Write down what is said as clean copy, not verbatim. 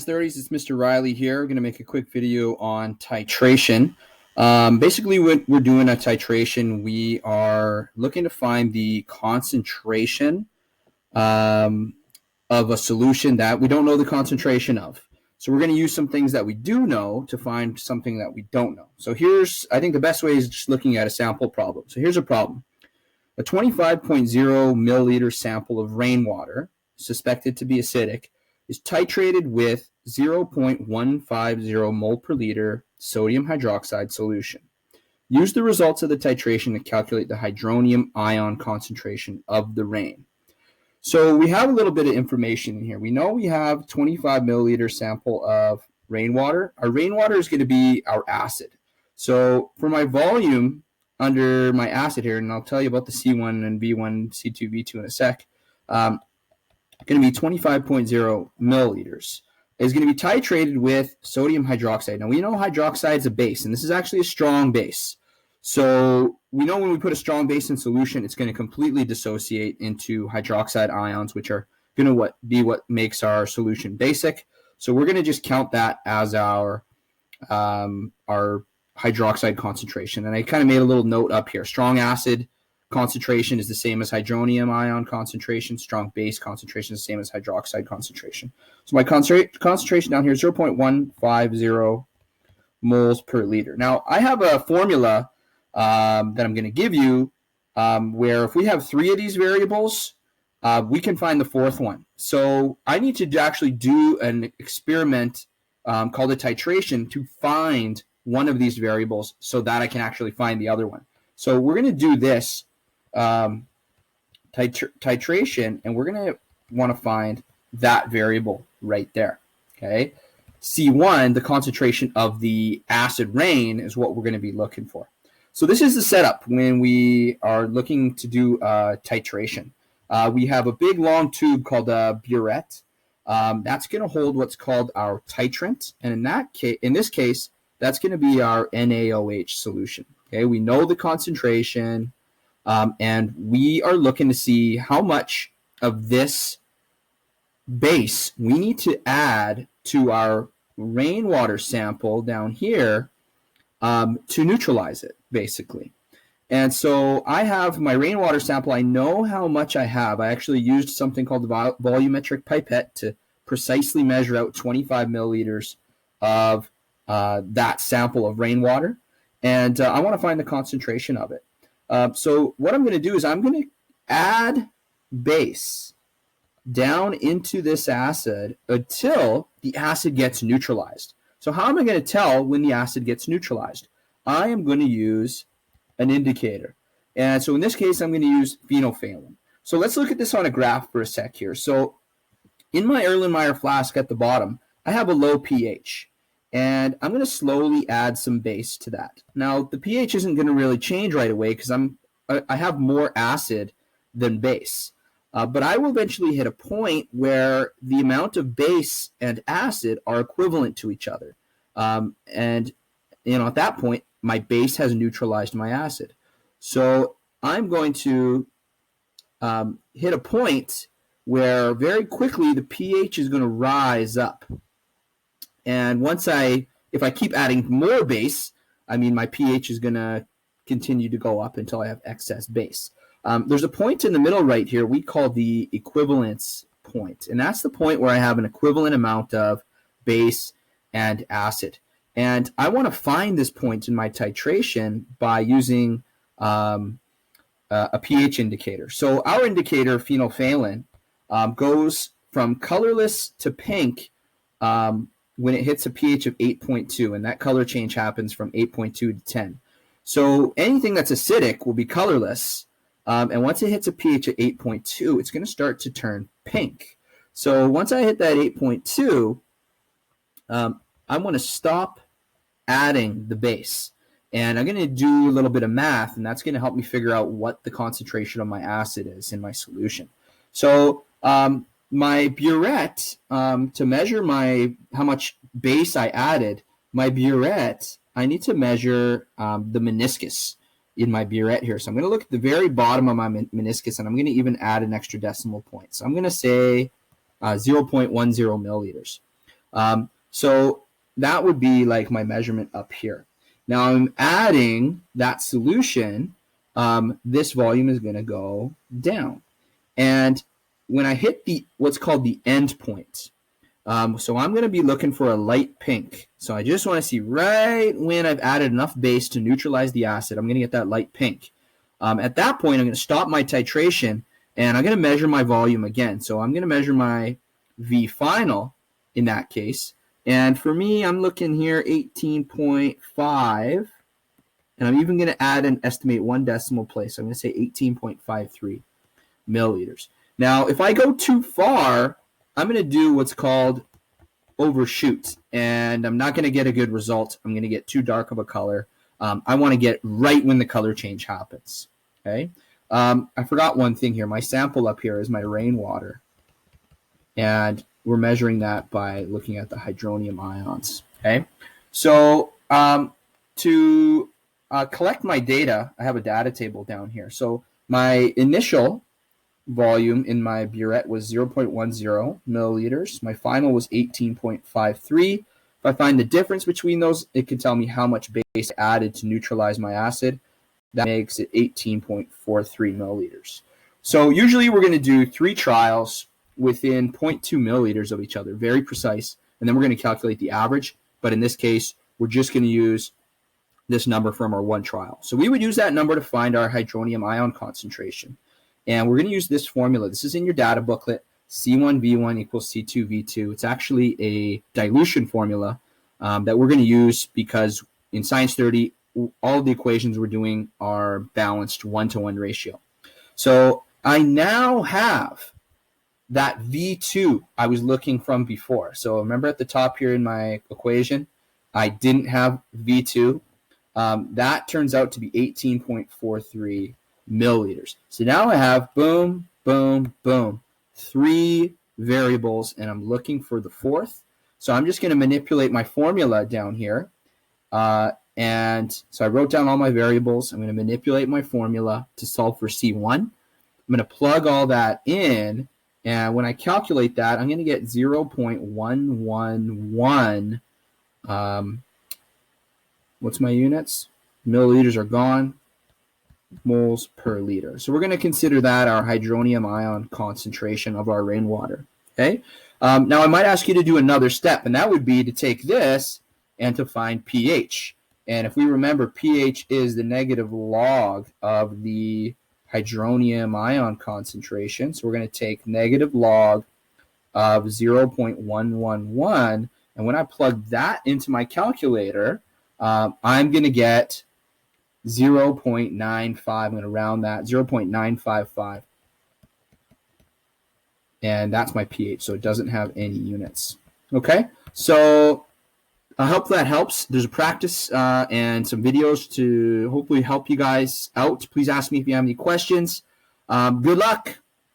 Science 30s, it's Mr. Riley here. We're going to make a quick video on titration. Basically, when we're doing a titration, we are looking to find the concentration of a solution that we don't know the concentration of. So we're going to use some things that we do know to find something that we don't know. So I think the best way is just looking at a sample problem. So here's a problem. A 25.0 milliliter sample of rainwater, suspected to be acidic, is titrated with 0.150 mole per liter sodium hydroxide solution. Use the results of the titration to calculate the hydronium ion concentration of the rain. So we have a little bit of information in here. We know we have 25 milliliter sample of rainwater. Our rainwater is going to be our acid. So for my volume under my acid here, and I'll tell you about the C1 and B1, C2, V2 in a sec, going to be 25.0 milliliters. Is going to be titrated with sodium hydroxide. Now we know hydroxide is a base, and this is actually a strong base. So we know when we put a strong base in solution, it's going to completely dissociate into hydroxide ions, which are going to be what makes our solution basic. So we're going to just count that as our hydroxide concentration. And I kind of made a little note up here. Strong acid concentration is the same as hydronium ion concentration. Strong base concentration is the same as hydroxide concentration. So my concentration down here is 0.150 moles per liter. Now I have a formula that I'm going to give you where if we have three of these variables, we can find the fourth one. So I need to actually do an experiment called a titration to find one of these variables so that I can actually find the other one. So we're going to do this titration, and we're going to want to find that variable right there. Okay, C1, the concentration of the acid rain, is what we're going to be looking for. So this is the setup when we are looking to do titration. We have a big long tube called a burette. That's going to hold what's called our titrant, and in this case, that's going to be our NaOH solution. Okay, we know the concentration, and we are looking to see how much of this base we need to add to our rainwater sample down here to neutralize it, basically. And so I have my rainwater sample. I know how much I have. I actually used something called the volumetric pipette to precisely measure out 25 milliliters of that sample of rainwater. And I want to find the concentration of it. So what I'm going to do is I'm going to add base down into this acid until the acid gets neutralized. So how am I going to tell when the acid gets neutralized? I am going to use an indicator. And so in this case, I'm going to use phenolphthalein. So let's look at this on a graph for a sec here. So in my Erlenmeyer flask at the bottom, I have a low pH. And I'm going to slowly add some base to that. Now, the pH isn't going to really change right away because I have more acid than base. But I will eventually hit a point where the amount of base and acid are equivalent to each other. And at that point, my base has neutralized my acid. So I'm going to hit a point where very quickly the pH is going to rise up. And if I keep adding more base, my pH is going to continue to go up until I have excess base. There's a point in the middle right here we call the equivalence point. And that's the point where I have an equivalent amount of base and acid. And I want to find this point in my titration by using a pH indicator. So our indicator, phenolphthalein, goes from colorless to pink when it hits a pH of 8.2, and that color change happens from 8.2 to 10. So anything that's acidic will be colorless, and once it hits a pH of 8.2, it's going to start to turn pink. So once I hit that 8.2, I want to stop adding the base, and I'm going to do a little bit of math, and that's going to help me figure out what the concentration of my acid is in my solution. So my burette, to measure how much base I added, my burette, I need to measure the meniscus in my burette here. So I'm going to look at the very bottom of my meniscus, and I'm going to even add an extra decimal point. So I'm going to say 0.10 milliliters. So that would be like my measurement up here. Now I'm adding that solution. This volume is going to go down. And when I hit what's called the end point, so I'm going to be looking for a light pink. So I just want to see right when I've added enough base to neutralize the acid, I'm going to get that light pink. At that point, I'm going to stop my titration, and I'm going to measure my volume again. So I'm going to measure my V final in that case. And for me, I'm looking here 18.5. And I'm even going to add and estimate one decimal place. So I'm going to say 18.53 milliliters. Now, if I go too far, I'm going to do what's called overshoot. And I'm not going to get a good result. I'm going to get too dark of a color. I want to get right when the color change happens. Okay. I forgot one thing here. My sample up here is my rainwater. And we're measuring that by looking at the hydronium ions. Okay. So to collect my data, I have a data table down here. So my initial volume in my burette was 0.10 milliliters. My final was 18.53. If I find the difference between those, it can tell me how much base I added to neutralize my acid. That makes it 18.43 milliliters. So usually we're going to do 3 trials within 0.2 milliliters of each other, very precise, and then we're going to calculate the average. But in this case, we're just going to use this number from our one trial. So we would use that number to find our hydronium ion concentration. And we're going to use this formula. This is in your data booklet, C1V1 equals C2V2. It's actually a dilution formula that we're going to use because in Science 30, all of the equations we're doing are balanced 1-to-1 ratio. So I now have that V2 I was looking from before. So remember at the top here in my equation, I didn't have V2. That turns out to be 18.43 milliliters. So now I have boom, boom, boom, 3 variables, and I'm looking for the 4th. So I'm just going to manipulate my formula down here. And so I wrote down all my variables. I'm going to manipulate my formula to solve for C1. I'm going to plug all that in. And when I calculate that, I'm going to get 0.111. What's my units? Milliliters are gone. Moles per liter. So we're going to consider that our hydronium ion concentration of our rainwater. Okay. Now I might ask you to do another step, and that would be to take this and to find pH. And if we remember, pH is the negative log of the hydronium ion concentration. So we're going to take negative log of 0.111. And when I plug that into my calculator, I'm going to get 0.95. I'm going to round that, 0.955. And that's my pH, so it doesn't have any units. Okay, so I hope that helps. There's a practice and some videos to hopefully help you guys out. Please ask me if you have any questions. Good luck.